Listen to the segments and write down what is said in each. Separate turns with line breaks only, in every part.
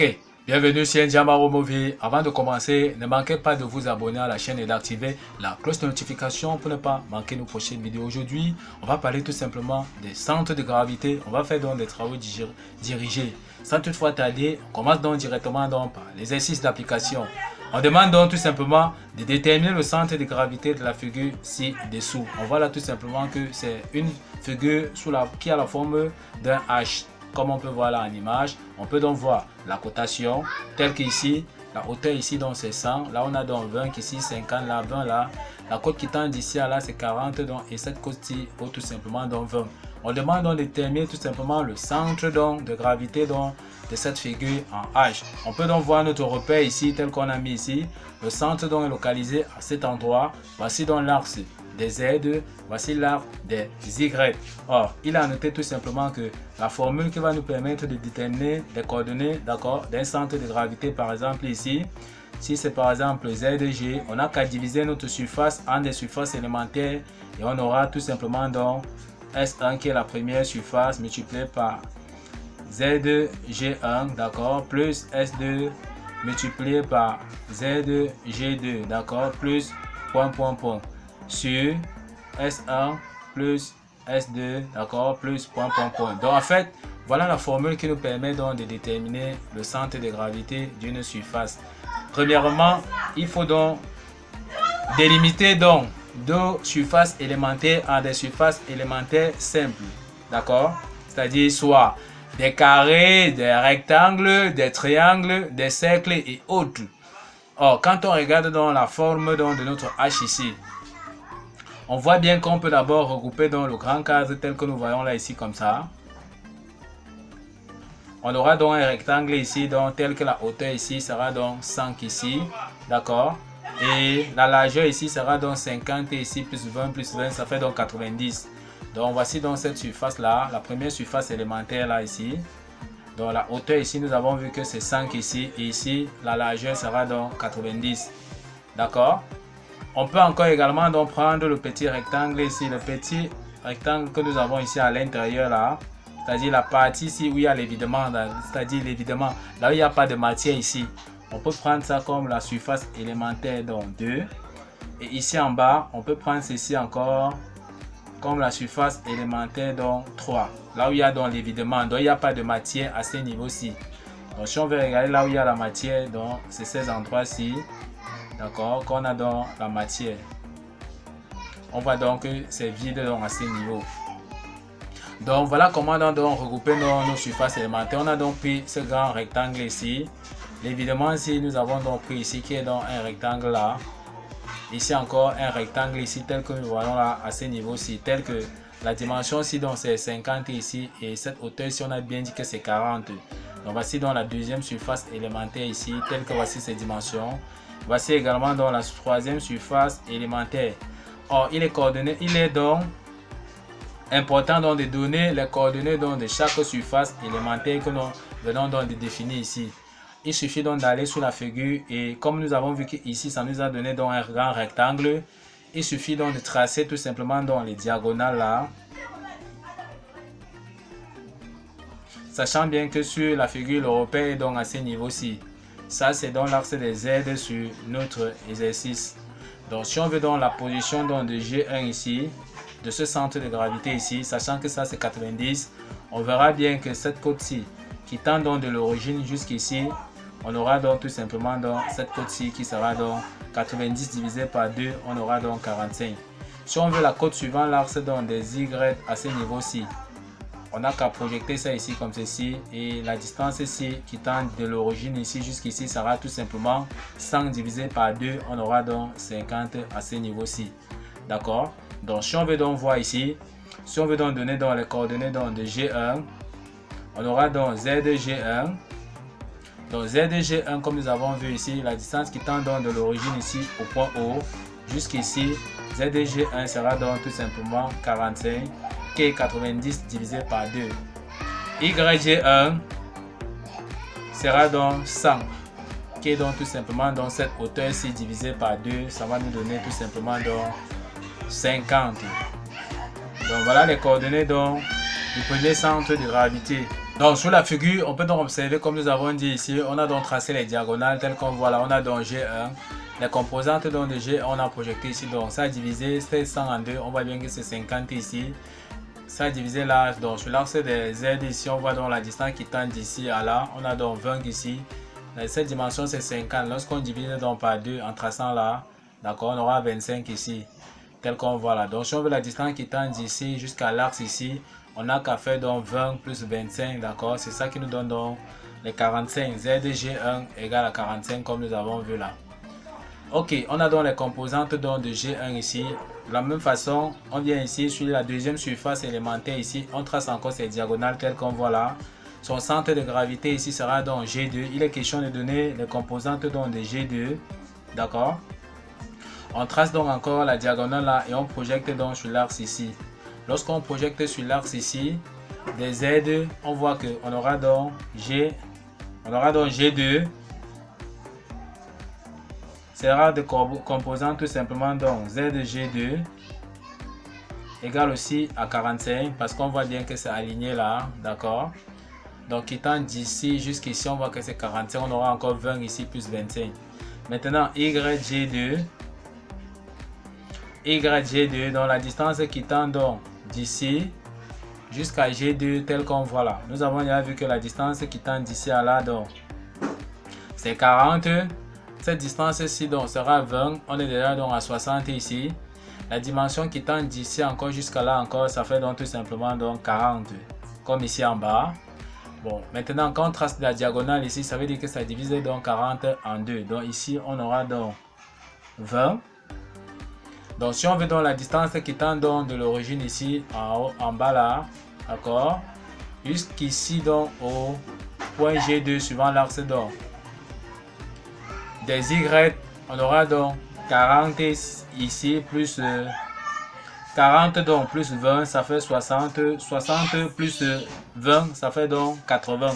Ok, bienvenue sur Ndiamaro Movie. Avant de commencer, ne manquez pas de vous abonner à la chaîne et d'activer la cloche de notification pour ne pas manquer nos prochaines vidéos. Aujourd'hui, on va parler tout simplement des centres de gravité. On va faire donc des travaux dirigés. Sans toutefois tarder, on commence donc directement donc par l'exercice d'application. On demande donc tout simplement de déterminer le centre de gravité de la figure ci-dessous. On voit là tout simplement que c'est une figure qui a la forme d'un H. Comme on peut voir là en image, on peut donc voir la cotation telle qu'ici, la hauteur ici donc c'est 100, là on a donc 20 ici, 50 là, 20 là, la côte qui tend d'ici à là c'est 40 donc, et cette côte-ci vaut tout simplement donc 20. On demande donc de déterminer tout simplement le centre donc de gravité donc de cette figure en H. On peut donc voir notre repère ici tel qu'on a mis ici. Le centre donc est localisé à cet endroit. Voici donc l'axe des Z, voici l'arc des Y. Or, il a noté tout simplement que la formule qui va nous permettre de déterminer les coordonnées d'un centre de gravité, par exemple ici, si c'est par exemple ZG, on n'a qu'à diviser notre surface en des surfaces élémentaires et on aura tout simplement donc S1 qui est la première surface multipliée par ZG1, d'accord, plus S2 multiplié par ZG2, d'accord, plus point sur S1 plus S2, d'accord, plus point. Donc en fait, voilà la formule qui nous permet donc de déterminer le centre de gravité d'une surface. Premièrement, il faut donc délimiter donc deux surfaces élémentaires en des surfaces élémentaires simples, d'accord, c'est-à-dire soit des carrés, des rectangles, des triangles, des cercles et autres. Or, quand on regarde dans la forme donc de notre H ici, on voit bien qu'on peut d'abord regrouper dans le grand cadre tel que nous voyons là ici comme ça. On aura donc un rectangle ici donc tel que la hauteur ici sera donc 5 ici, d'accord. Et la largeur ici sera donc 50 et ici plus 20 ça fait donc 90. Donc voici donc cette surface là, la première surface élémentaire là ici. Donc la hauteur ici nous avons vu que c'est 5 ici et ici la largeur sera donc 90, d'accord. On peut encore également donc prendre le petit rectangle ici, le petit rectangle que nous avons ici à l'intérieur là, c'est-à-dire la partie ici où il y a l'évidemment, c'est-à-dire l'évidemment là où il n'y a pas de matière ici. On peut prendre ça comme la surface élémentaire donc 2. Et ici en bas, on peut prendre ceci encore comme la surface élémentaire donc 3. Là où il y a donc l'évidemment, donc il n'y a pas de matière à ce niveau-ci. Donc si on veut regarder là où il y a la matière, donc c'est ces endroits-ci. D'accord, qu'on a dans la matière. On voit donc que c'est vide donc à ce niveau. Donc voilà comment on a donc regroupé nos surfaces élémentaires. On a donc pris ce grand rectangle ici. Évidemment ici nous avons donc pris ici qui est dans un rectangle là. Ici encore un rectangle ici tel que nous voyons là à ce niveau-ci. Tel que la dimension ici donc c'est 50 ici et cette hauteur ici on a bien dit que c'est 40. Donc voici donc la deuxième surface élémentaire ici telle que voici ces dimensions. Voici également dans la troisième surface élémentaire. Or, il est donc important donc de donner les coordonnées donc de chaque surface élémentaire que nous venons donc de définir ici. Il suffit donc d'aller sur la figure et comme nous avons vu qu'ici ça nous a donné donc un grand rectangle, il suffit donc de tracer tout simplement dans les diagonales là. Sachant bien que sur la figure le repère est donc à ce niveau-ci. Ça, c'est donc l'axe des Z sur notre exercice. Donc, si on veut donc la position donc de G1 ici, de ce centre de gravité ici, sachant que ça c'est 90, on verra bien que cette côte-ci, qui tend donc de l'origine jusqu'ici, on aura donc tout simplement donc cette côte-ci qui sera donc 90 divisé par 2, on aura donc 45. Si on veut la côte suivant l'axe donc des Y à ce niveau-ci, on n'a qu'à projeter ça ici comme ceci et la distance ici qui tend de l'origine ici jusqu'ici sera tout simplement 100 divisé par 2, on aura donc 50 à ce niveau-ci. D'accord. Donc si on veut donc voir ici, si on veut donc donner dans les coordonnées donc de G1, on aura donc ZG1. Donc ZG1 comme nous avons vu ici, la distance qui tend donc de l'origine ici au point O jusqu'ici, ZG1 sera donc tout simplement 45. Qui est 90 divisé par 2. YG1 sera donc 100. Qui est donc tout simplement dans cette hauteur-ci divisé par 2. Ça va nous donner tout simplement donc 50. Donc voilà les coordonnées donc du premier centre de gravité. Donc sur la figure, on peut donc observer, comme nous avons dit ici, on a donc tracé les diagonales telles qu'on voit là. On a donc G1. Les composantes donc de G, on a projeté ici. Donc ça a divisé 700 en 2. On voit bien que c'est 50 ici. Ça a divisé là. Donc sur l'axe des Z ici, on voit donc la distance qui tend d'ici à là. On a donc 20 ici. Cette dimension c'est 50. Lorsqu'on divise donc par 2 en traçant là, d'accord, on aura 25 ici. Tel qu'on voit là. Donc si on veut la distance qui tend d'ici jusqu'à l'axe ici, on n'a qu'à faire donc 20 plus 25, d'accord. C'est ça qui nous donne donc les 45. ZG1 égale à 45 comme nous avons vu là. Ok, on a donc les composantes donc de G1 ici. De la même façon, on vient ici sur la deuxième surface élémentaire ici. On trace encore ces diagonales telles qu'on voit là. Son centre de gravité ici sera donc G2. Il est question de donner les composantes donc de G2, d'accord. On trace donc encore la diagonale là et on projette donc sur l'axe ici. Lorsqu'on projette sur l'axe ici, des Z, on voit qu'on aura donc G2. Sera de composants tout simplement donc ZG2 égale aussi à 45 parce qu'on voit bien que c'est aligné là, d'accord. Donc quittant d'ici jusqu'ici, on voit que c'est 45, on aura encore 20 ici plus 25. Maintenant YG2, donc la distance quittant donc d'ici jusqu'à G2 tel qu'on voit là. Nous avons déjà vu que la distance quittant d'ici à là donc c'est 40. Cette distance-ci donc sera 20. On est déjà donc à 60 ici. La dimension qui tend d'ici encore jusqu'à là encore, ça fait donc tout simplement donc 40. Comme ici en bas. Bon, maintenant quand on trace la diagonale ici, ça veut dire que ça divise donc 40 en 2. Donc ici, on aura donc 20. Donc si on veut donc la distance qui tend donc de l'origine ici en haut, en bas là, d'accord, jusqu'ici donc au point G2 suivant l'axe donc des Y, on aura donc 40 ici plus 40 donc plus 20, ça fait 60. 60 plus 20, ça fait donc 80.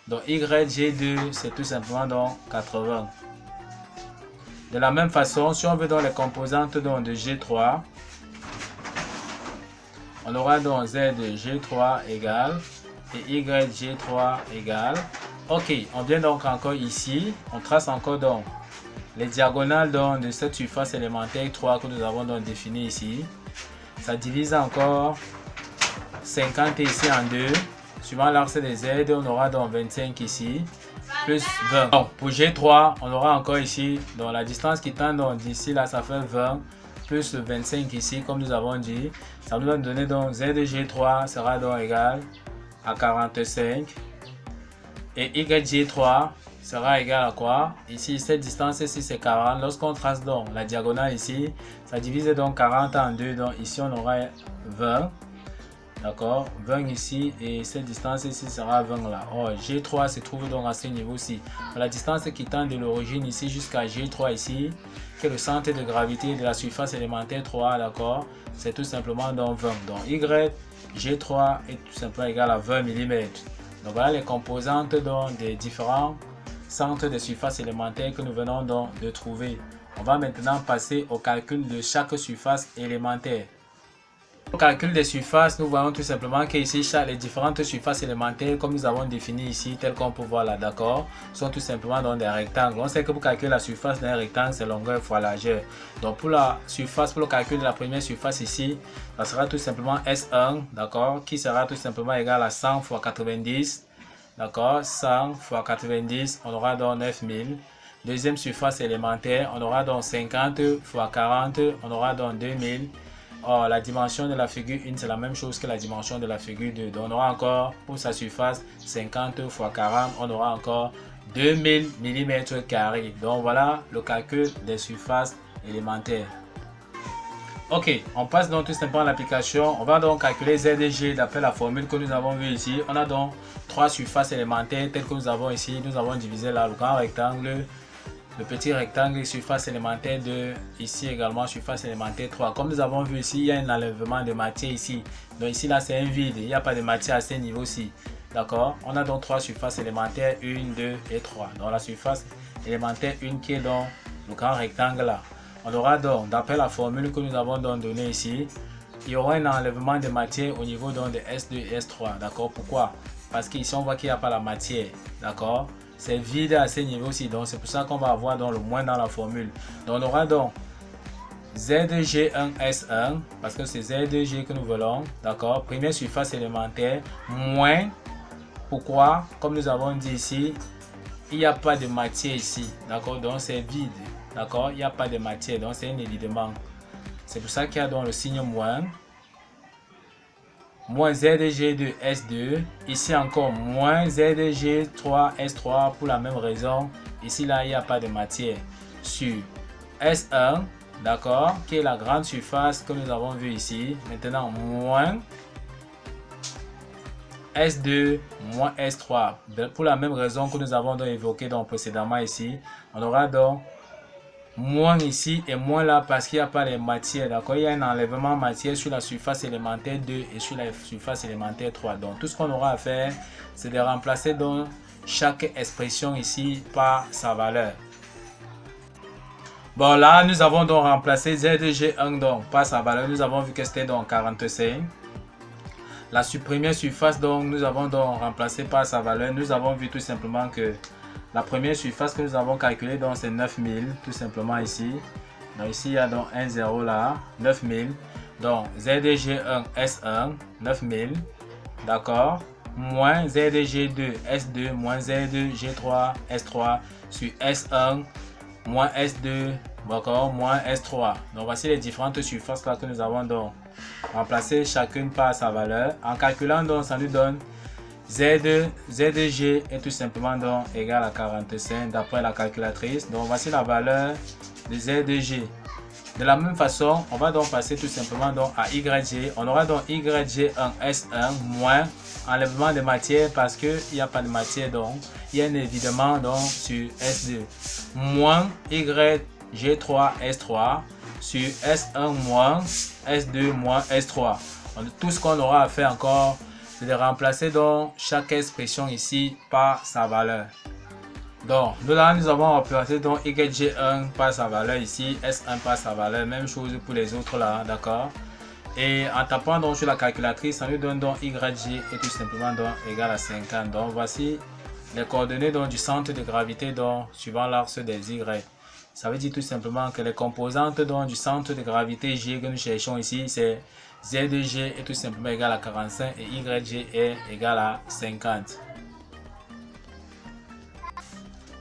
Donc YG2, c'est tout simplement donc 80. De la même façon, si on veut donc les composantes donc de G3, on aura donc ZG3 égale et YG3 égale. Ok, on vient donc encore ici, on trace encore donc les diagonales donc de cette surface élémentaire 3 que nous avons donc défini ici. Ça divise encore 50 ici en 2. Suivant l'axe des Z, on aura donc 25 ici, plus 20. Donc pour G3, on aura encore ici, donc la distance qui tend donc d'ici là, ça fait 20, plus 25 ici, comme nous avons dit. Ça nous va donner donc ZG3 sera donc égal à 45. Et YG3 sera égal à quoi? Ici, cette distance ici, c'est 40. Lorsqu'on trace donc la diagonale ici, ça divise donc 40 en 2. Donc ici, on aura 20. D'accord, 20 ici et cette distance ici sera 20 là. Or, G3 se trouve donc à ce niveau-ci. La distance qui tend de l'origine ici jusqu'à G3 ici, qui est le centre de gravité de la surface élémentaire 3, d'accord, c'est tout simplement donc 20. Donc YG3 est tout simplement égal à 20 mm. Donc voilà les composantes donc des différents centres de surface élémentaire que nous venons donc de trouver. On va maintenant passer au calcul de chaque surface élémentaire. Au calcul des surfaces, nous voyons tout simplement qu'ici, les différentes surfaces élémentaires, comme nous avons défini ici, telles qu'on peut voir là, d'accord, sont tout simplement dans des rectangles. On sait que pour calculer la surface d'un rectangle, c'est longueur fois largeur. Donc pour la surface, pour le calcul de la première surface ici, ça sera tout simplement S1, d'accord, qui sera tout simplement égal à 100 fois 90, d'accord, 100 fois 90, on aura donc 9000. Deuxième surface élémentaire, on aura donc 50 fois 40, on aura donc 2000. Or, la dimension de la figure 1, c'est la même chose que la dimension de la figure 2. Donc, on aura encore, pour sa surface, 50 fois 40, on aura encore 2000 mm². Donc, voilà le calcul des surfaces élémentaires. Ok, on passe donc tout simplement à l'application. On va donc calculer ZG d'après la formule que nous avons vue ici. On a donc trois surfaces élémentaires telles que nous avons ici. Nous avons divisé là le grand rectangle, le petit rectangle, surface élémentaire 2, ici également surface élémentaire 3. Comme nous avons vu ici, il y a un enlèvement de matière ici. Donc ici, là, c'est un vide. Il n'y a pas de matière à ce niveau-ci. D'accord? On a donc trois surfaces élémentaires, 1, 2 et 3. Donc la surface élémentaire 1 qui est dans le grand rectangle là. On aura donc, d'après la formule que nous avons donc donnée ici, il y aura un enlèvement de matière au niveau donc de S2 et S3. D'accord? Pourquoi? parce qu'ici on voit qu'il n'y a pas la matière, d'accord? C'est vide à ce niveau aussi, donc c'est pour ça qu'on va avoir donc le moins dans la formule. Donc on aura donc ZG1S1, parce que c'est ZG que nous voulons, d'accord? Première surface élémentaire, moins, pourquoi? Comme nous avons dit ici, il n'y a pas de matière ici, d'accord? Donc c'est vide, d'accord? Il n'y a pas de matière, donc c'est un évidement. C'est pour ça qu'il y a donc le signe moins. Moins ZG2S2, ici encore moins ZG3S3 pour la même raison. Ici là, il n'y a pas de matière. Sur S1, d'accord, qui est la grande surface que nous avons vu ici. Maintenant, moins S2 moins S3. Pour la même raison que nous avons donc évoqué donc précédemment ici, on aura donc moins ici et moins là parce qu'il n'y a pas les matières, d'accord? Il y a un enlèvement matière sur la surface élémentaire 2 et sur la surface élémentaire 3. Donc tout ce qu'on aura à faire, c'est de remplacer donc chaque expression ici par sa valeur. Bon, là nous avons donc remplacé ZG1 donc par sa valeur. Nous avons vu que c'était donc 45. La première surface donc nous avons donc remplacé par sa valeur. Nous avons vu tout simplement que la première surface que nous avons calculée, donc c'est 9000, tout simplement ici. Donc ici, il y a donc un 0 là, 9000. Donc ZDG1 S1, 9000, d'accord. Moins ZDG2 S2, moins ZDG3 S3 sur S1, moins S2, d'accord, moins S3. Donc voici les différentes surfaces là que nous avons donc remplacées chacune par sa valeur. En calculant donc, ça nous donne ZG est tout simplement donc égal à 45 d'après la calculatrice. Donc voici la valeur de ZG. De la même façon, on va donc passer tout simplement donc à YG. On aura donc YG1 S1 moins enlèvement de matière parce qu'il n'y a pas de matière, donc il y a un évidemment donc sur S2 moins YG3 S3 sur S1 moins S2 moins S3. Tout ce qu'on aura à faire encore, c'est de remplacer donc chaque expression ici par sa valeur. Donc là nous avons remplacé donc YG1 par sa valeur ici, S1 par sa valeur, même chose pour les autres là, d'accord. Et en tapant donc sur la calculatrice, ça nous donne donc YG est tout simplement donc égal à 50. Donc voici les coordonnées donc du centre de gravité donc suivant l'axe des Y. Ça veut dire tout simplement que les composantes donc du centre de gravité G que nous cherchons ici, c'est ZG est tout simplement égal à 45 et YG est égal à 50.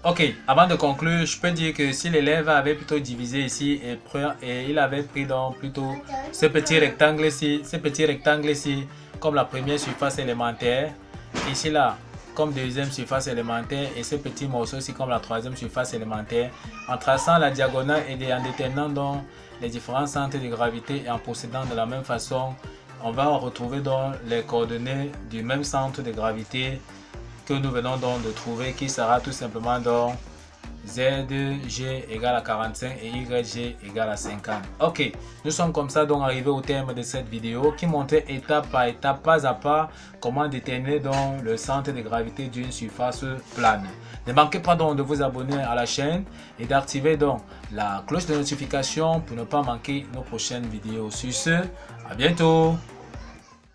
Ok, avant de conclure, je peux dire que si l'élève avait plutôt divisé ici et il avait pris donc plutôt ce petit rectangle ici comme la première surface élémentaire, ici là comme deuxième surface élémentaire et ce petit morceau ici comme la troisième surface élémentaire, en traçant la diagonale et en déterminant donc les différents centres de gravité et en procédant de la même façon, on va retrouver donc les coordonnées du même centre de gravité que nous venons donc de trouver, qui sera tout simplement donc ZG égale à 45 et YG égale à 50. Ok, nous sommes comme ça donc arrivés au terme de cette vidéo qui montrait étape par étape, pas à pas, comment déterminer donc le centre de gravité d'une surface plane. Ne manquez pas donc de vous abonner à la chaîne et d'activer donc la cloche de notification pour ne pas manquer nos prochaines vidéos. Sur ce, à bientôt.